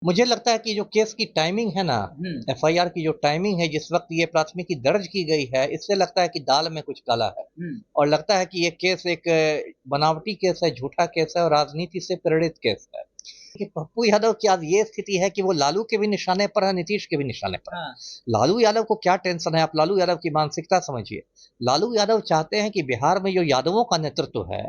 मुझे लगता है कि जो केस की टाइमिंग है ना, एफआईआर की जो टाइमिंग है, जिस वक्त ये प्राथमिकी दर्ज की गई है, इससे लगता है कि दाल में कुछ काला है। और लगता है कि ये केस एक बनावटी केस है, झूठा केस है और राजनीति से प्रेरित केस है। कि पप्पू यादव की आज ये स्थिति है कि वो लालू के भी निशाने पर है, नीतीश के भी निशाने पर है। लालू यादव को क्या टेंशन है, आप लालू यादव की मानसिकता समझिए। लालू यादव चाहते हैं कि बिहार में जो यादवों का नेतृत्व है,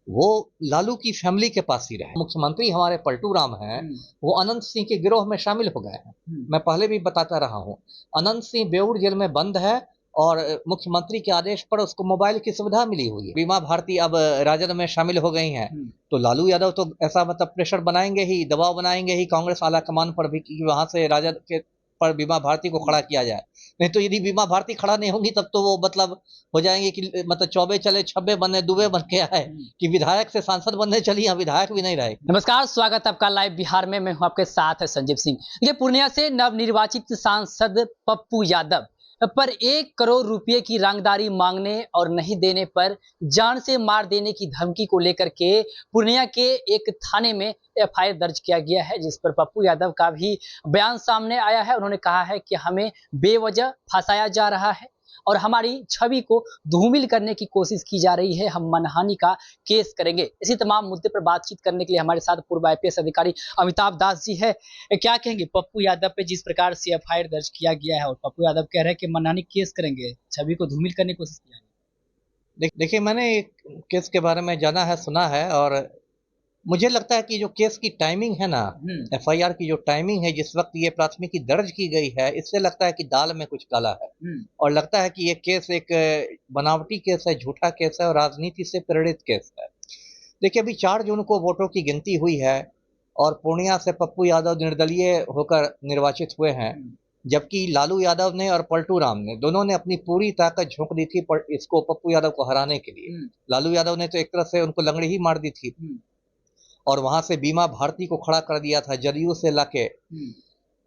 वो लालू की फैमिली के पास ही रहे। मुख्यमंत्री हमारे पलटू राम हैं, वो अनंत सिंह के गिरोह में शामिल हो गए हैं। मैं पहले भी बताता रहा हूँ, अनंत सिंह बेऊर जेल में बंद है और मुख्यमंत्री के आदेश पर उसको मोबाइल की सुविधा मिली हुई है। बीमा भारती अब राजद में शामिल हो गई हैं, तो लालू यादव तो ऐसा मतलब प्रेशर बनाएंगे ही, दबाव बनाएंगे ही कांग्रेस आला कमान पर भी कि वहां से राजद के पर बीमा भारती को खड़ा किया जाए। नहीं तो यदि बीमा भारती खड़ा नहीं होगी तब तो वो मतलब हो जाएंगे कि मतलब चौबे चले छब्बे बने दुबे बन के आए कि विधायक से सांसद बनने चली, यहाँ विधायक भी नहीं रहे। नमस्कार, स्वागत है आपका लाइव बिहार में। मैं हूं आपके साथ संजीव सिंह। ये पूर्णिया से नवनिर्वाचित सांसद पप्पू यादव पर 1 करोड़ रुपए की रंगदारी मांगने और नहीं देने पर जान से मार देने की धमकी को लेकर के पूर्णिया के एक थाने में एफआईआर दर्ज किया गया है, जिस पर पप्पू यादव का भी बयान सामने आया है। उन्होंने कहा है कि हमें बेवजह फंसाया जा रहा है और हमारी छवि को धूमिल करने की कोशिश की जा रही है। हम मानहानि का केस करेंगे। इसी तमाम मुद्दे पर बातचीत करने के लिए हमारे साथ पूर्व आईपीएस अधिकारी अमिताभ दास जी है। क्या कहेंगे पप्पू यादव पे जिस प्रकार से एफआईआर दर्ज किया गया है और पप्पू यादव कह रहे हैं कि मानहानि केस करेंगे, छवि को धूमिल करने की कोशिश की जाएगी। देखिए, मैंने एक केस के बारे में जाना है, सुना है, और मुझे लगता है कि जो केस की टाइमिंग है ना, एफआईआर की जो टाइमिंग है, जिस वक्त ये प्राथमिकी दर्ज की गई है, इससे लगता है कि दाल में कुछ काला है। और लगता है कि ये केस एक बनावटी केस है, झूठा केस है और राजनीति से प्रेरित केस है। देखिए, अभी 4 जून को वोटों की गिनती हुई है और पूर्णिया से पप्पू यादव निर्दलीय होकर निर्वाचित हुए हैं, जबकि लालू यादव ने और पलटू राम ने दोनों ने अपनी पूरी ताकत झोंक दी थी इसको पप्पू यादव को हराने के लिए। लालू यादव ने तो एक तरह से उनको लंगड़ी ही मार दी थी और वहां से बीमा भारती को खड़ा कर दिया था जदयू से लाके।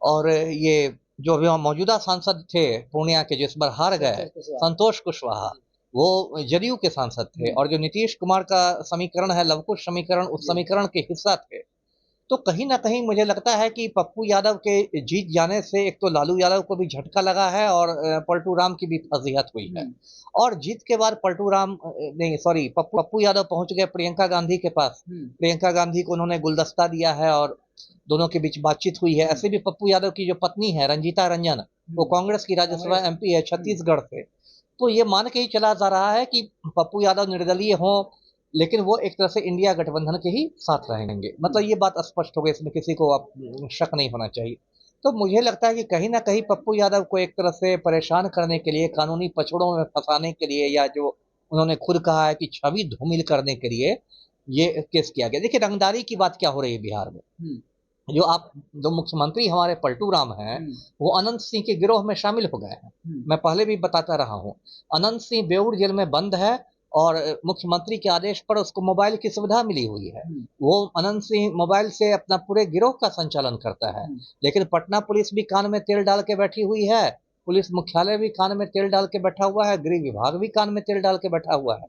और ये जो अभी मौजूदा सांसद थे पूर्णिया के, जिस बार हार गए, संतोष कुशवाहा, वो जदयू के सांसद थे। और जो नीतीश कुमार का समीकरण है, लवकुश समीकरण, उस समीकरण के हिस्सा थे। तो कहीं ना कहीं मुझे लगता है कि पप्पू यादव के जीत जाने से एक तो लालू यादव को भी झटका लगा है और पलटू राम की भी फजीहत हुई है। और जीत के बाद पलटू राम नहीं सॉरी पप्पू यादव पहुंच गए प्रियंका गांधी के पास। प्रियंका गांधी को उन्होंने गुलदस्ता दिया है और दोनों के बीच बातचीत हुई है। ऐसे भी पप्पू यादव की जो पत्नी है रंजीता रंजन, वो कांग्रेस की राज्यसभा एमपी है छत्तीसगढ़ से। तो ये मान के ही चला जा रहा है कि पप्पू यादव निर्दलीय हो, लेकिन वो एक तरह से इंडिया गठबंधन के ही साथ रहेंगे। मतलब ये बात स्पष्ट हो गई, इसमें किसी को अब शक नहीं होना चाहिए। तो मुझे लगता है कि कहीं ना कहीं पप्पू यादव को एक तरह से परेशान करने के लिए, कानूनी पचड़ों में फंसाने के लिए, या जो उन्होंने खुद कहा है कि छवि धूमिल करने के लिए ये केस किया गया। देखिए, रंगदारी की बात क्या हो रही है बिहार में। जो मुख्यमंत्री हमारे पलटू राम हैं, वो अनंत सिंह के गिरोह में शामिल हो गए हैं। मैं पहले भी बताता रहा हूँ, अनंत सिंह बेऊर जेल में बंद है और मुख्यमंत्री के आदेश पर उसको मोबाइल की सुविधा मिली हुई है। वो अनंत सिंह मोबाइल से अपना पूरे गिरोह का संचालन करता है। लेकिन पटना पुलिस भी कान में तेल डाल के बैठी हुई है, पुलिस मुख्यालय भी कान में तेल डाल के बैठा हुआ है, गृह विभाग भी कान में तेल डाल के बैठा हुआ है।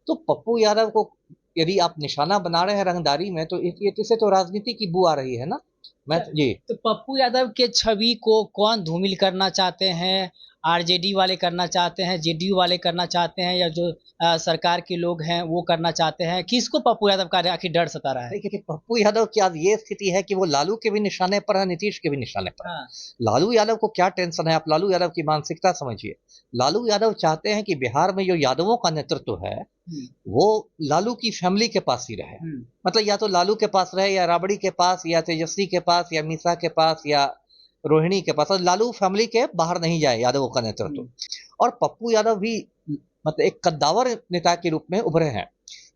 तो पप्पू यादव को यदि आप निशाना बना रहे हैं रंगदारी में, तो इससे तो राजनीति की बू आ रही है ना। मैं जी तो पप्पू यादव के छवि को कौन धूमिल करना चाहते हैं? आरजेडी वाले करना चाहते हैं, जेडीयू वाले करना चाहते हैं, या जो सरकार के लोग हैं वो करना चाहते हैं? किसको पप्पू यादव का आखिर डर सता रहा है? देखिए, पप्पू यादव की आज ये स्थिति है कि वो लालू के भी निशाने पर है, नीतीश के भी निशाने पर है। लालू यादव को क्या टेंशन है, आप लालू यादव की मानसिकता समझिए। लालू यादव चाहते हैं कि बिहार में जो यादवों का नेतृत्व है, वो लालू की फैमिली के पास ही रहे। मतलब या तो लालू के पास रहे, या राबड़ी के पास, या तेजस्वी के पास, या मीसा के पास, या रोहिणी के पास। लालू फैमिली के बाहर नहीं जाए यादवों का नेतृत्व। और पप्पू यादव भी मतलब एक कद्दावर नेता के रूप में उभरे हैं।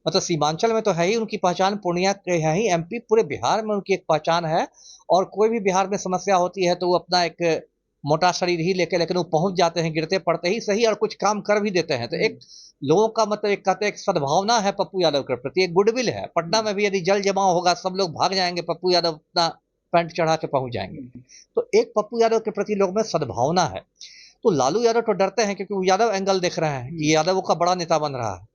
मतलब सीमांचल में तो है ही उनकी पहचान, पूर्णिया के है ही एमपी, पूरे बिहार में उनकी एक पहचान है। और कोई भी बिहार में समस्या होती है तो वो अपना एक मोटा शरीर ही लेके, लेकिन वो पहुंच जाते हैं, गिरते पड़ते ही सही, और कुछ काम कर भी देते हैं। तो एक लोगों का मतलब एक कहते हैं एक सद्भावना है पप्पू यादव के प्रति, एक गुडविल है। पटना में भी यदि जल जमाव होगा, सब लोग भाग जाएंगे, पप्पू यादव अपना पैंट चढ़ा के पहुंच जाएंगे। तो एक पप्पू यादव के प्रति लोग में सद्भावना है। तो लालू यादव तो डरते हैं क्योंकि वो यादव एंगल देख रहे हैं कि यादव का बड़ा नेता बन रहा है।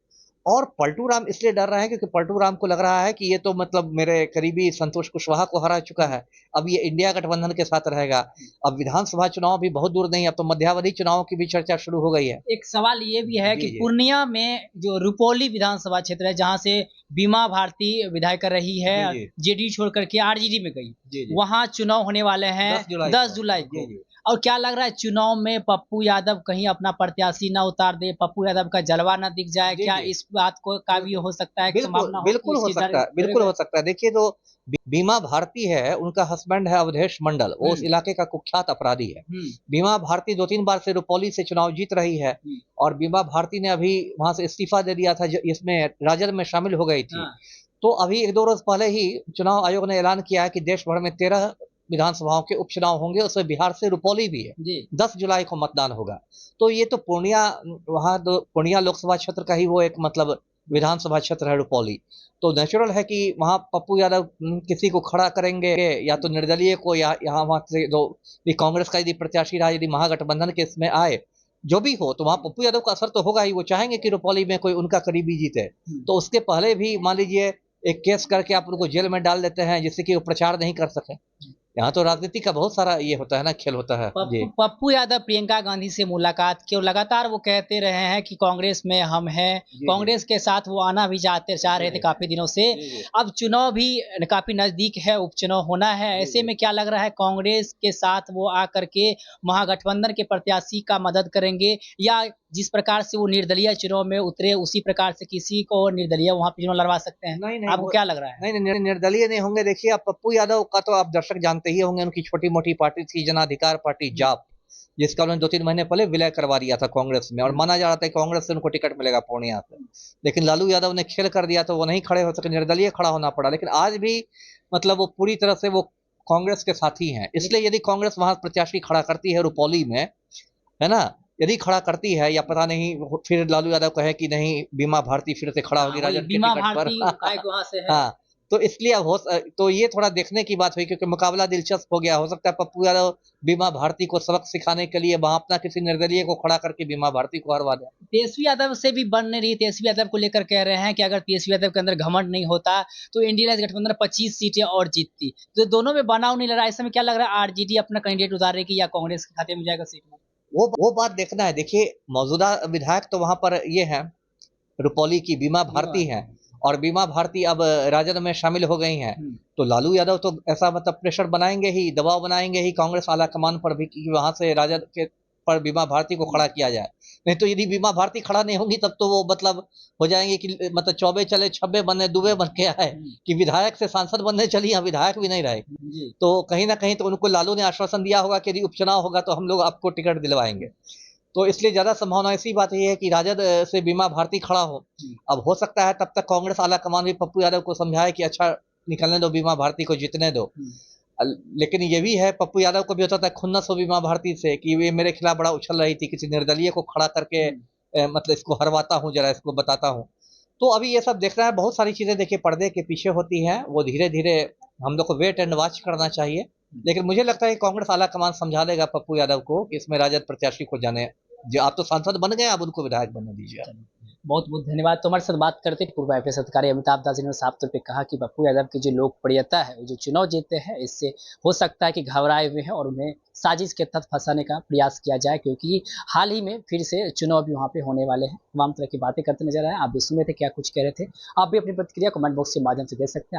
और पलटू राम इसलिए डर रहे हैं क्योंकि पलटू राम को लग रहा है कि ये तो मतलब मेरे करीबी संतोष कुशवाहा को हरा चुका है, अब ये इंडिया गठबंधन के साथ रहेगा। अब विधानसभा चुनाव भी बहुत दूर नहीं, अब तो मध्यावधि चुनाव की भी चर्चा शुरू हो गई है। एक सवाल ये भी है कि जी, जी। पूर्णिया में जो रुपौली विधानसभा क्षेत्र है, जहाँ से बीमा भारती विधायक रही है, जी, जी। जेडीयू छोड़ करके आरजेडी में गई, जी, जी। वहाँ चुनाव होने वाले हैं 10 जुलाई जी, को। जी। और क्या लग रहा है चुनाव में पप्पू यादव कहीं अपना प्रत्याशी ना उतार दे, पप्पू यादव का जलवा ना दिख जाए, जी, क्या जी। इस बात को का भी हो सकता है, बिल्कुल, संभावना हो कि बिल्कुल हो इसकी सकता है, बिल्कुल हो सकता है। देखिए जो बीमा भारती है, उनका हस्बैंड है अवधेश मंडल, वो उस इलाके का कुख्यात अपराधी है। बीमा भारती 2-3 बार से रुपौली से चुनाव जीत रही है और बीमा भारती ने अभी वहाँ से इस्तीफा दे दिया था, इसमें राजद में शामिल हो गई थी। हाँ। तो अभी 1-2 रोज पहले ही चुनाव आयोग ने ऐलान किया है कि देश भर में 13 विधानसभाओं के उपचुनाव होंगे, उसमें बिहार से रुपौली भी है। जी। 10 जुलाई को मतदान होगा। तो ये तो पूर्णिया, वहाँ तो पूर्णिया लोकसभा क्षेत्र का ही वो एक मतलब विधानसभा क्षेत्र है रुपौली। तो नेचुरल है कि वहाँ पप्पू यादव किसी को खड़ा करेंगे, या तो निर्दलीय को, या यहाँ वहाँ से जो भी कांग्रेस का यदि प्रत्याशी रहा, यदि महागठबंधन के इसमें आए, जो भी हो, तो वहाँ पप्पू यादव का असर तो होगा ही। वो चाहेंगे कि रुपौली में कोई उनका करीबी जीते। तो उसके पहले भी मान लीजिए एक केस करके आप उनको जेल में डाल देते हैं जिससे कि वो प्रचार नहीं कर सके। यहाँ तो राजनीति का बहुत सारा ये होता है ना, खेल होता है। जी। पप्पू यादव प्रियंका गांधी से मुलाकात की और लगातार वो कहते रहे हैं कि कांग्रेस में हम हैं, जी, कांग्रेस के साथ वो आना भी चाह रहे थे काफी दिनों से। जी। अब चुनाव भी काफी नजदीक है, उपचुनाव होना है, ऐसे में क्या लग रहा है कांग्रेस के साथ वो आकर के महागठबंधन के प्रत्याशी का मदद करेंगे, या जिस प्रकार से वो निर्दलीय चुनाव में उतरे उसी प्रकार से किसी को निर्दलीय वहां पे चुनाव लड़वा सकते हैं? नहीं, नहीं, आपको क्या लग रहा है? नहीं, निर्दलीय नहीं होंगे। देखिए, अब पप्पू यादव का तो आप दर्शक जानते ही होंगे, उनकी छोटी-मोटी पार्टी थी जन अधिकार पार्टी जाप, जिसका उन्होंने 2-3 महीने पहले विलय करवा दिया था कांग्रेस में, और माना जा रहा था कि कांग्रेस से उनको टिकट मिलेगा पूर्णिया से। लेकिन लालू यादव ने खेल कर दिया तो वो नहीं खड़े हो सके, निर्दलीय खड़ा होना पड़ा। लेकिन आज भी मतलब वो पूरी तरह से वो कांग्रेस के साथी हैं। इसलिए यदि कांग्रेस वहाँ प्रत्याशी खड़ा करती है रुपौली में, है ना? यदि खड़ा करती है, या पता नहीं फिर लालू यादव कहे कि नहीं बीमा भारती फिर से खड़ा होगी राजद के बीमा टिकट पर। भारती काय को वहां से है। हाँ, तो इसलिए अब तो ये थोड़ा देखने की बात हुई, क्योंकि मुकाबला दिलचस्प हो गया। हो सकता है पप्पू यादव बीमा भारती को सबक सिखाने के लिए वहाँ अपना किसी निर्दलीय को खड़ा करके बीमा भारती को हरवा दें। तेजस्वी यादव से भी बन नहीं रही, तेजस्वी यादव को लेकर कह रहे हैं कि अगर तेजस्वी यादव के अंदर घमंड नहीं होता तो इंडिया गठबंधन 25 सीटें और जीतती। तो दोनों में बनाव नहीं लग रहा है। ऐसे में क्या लग रहा है आरजेडी अपना कैंडिडेट उतारेगी या कांग्रेस के खाते में जाएगा सीट में? वो बात देखना है। देखिए, मौजूदा विधायक तो वहाँ पर ये हैं, रुपौली की बीमा भारती हैं, और बीमा भारती अब राजद में शामिल हो गई हैं। तो लालू यादव तो ऐसा मतलब प्रेशर बनाएंगे ही, दबाव बनाएंगे ही कांग्रेस आला कमान पर भी कि वहाँ से राजद के पर बीमा भारती को खड़ा किया जाए। नहीं तो यदि बीमा भारती खड़ा नहीं होंगी तब तो वो मतलब हो जाएंगे कि मतलब चौबे चले छब्बे बने दुबे बन के आए, कि विधायक से सांसद बनने चली, यहाँ विधायक भी नहीं रहे। तो कहीं ना कहीं तो उनको लालू ने आश्वासन दिया होगा कि यदि उपचुनाव होगा तो हम लोग आपको टिकट दिलवाएंगे। तो इसलिए ज्यादा संभावना ऐसी बात ये है कि राजद से बीमा भारती खड़ा हो। अब हो सकता है तब तक कांग्रेस आला कमान भी पप्पू यादव को समझाए कि अच्छा निकलने दो, बीमा भारती को जीतने दो। लेकिन ये भी है, पप्पू यादव को भी होता था खुन्नस हो बीमा भारती से कि ये मेरे खिलाफ बड़ा उछल रही थी, किसी निर्दलीय को खड़ा करके मतलब इसको हरवाता हूँ, जरा इसको बताता हूँ। तो अभी ये सब देखना है। बहुत सारी चीजें देखिए पर्दे के पीछे होती हैं, वो धीरे धीरे हम लोग को वेट एंड वॉच करना चाहिए। लेकिन मुझे लगता है कि कांग्रेस आला कमान समझा देगा पप्पू यादव को कि इसमें राजद प्रत्याशी को जाने, जो आप तो सांसद बन गए, आप उनको विधायक बनने दीजिए। बहुत बहुत धन्यवाद। तो हमारे साथ बात करते पूर्व आईपीएस अधिकारी अमिताभ दास जी ने साफ तौर पे कहा कि पप्पू यादव की जो लोकप्रियता है, वो जो चुनाव जीतते हैं, इससे हो सकता है कि घबराए हुए हैं और उन्हें साजिश के तहत फंसाने का प्रयास किया जाए, क्योंकि हाल ही में फिर से चुनाव भी वहाँ पे होने वाले हैं। तमाम तरह की बातें करते नजर आए। आप भी सुन रहे थे क्या कुछ कह रहे थे, आप भी अपनी प्रतिक्रिया कमेंट बॉक्स के माध्यम से दे सकते हैं।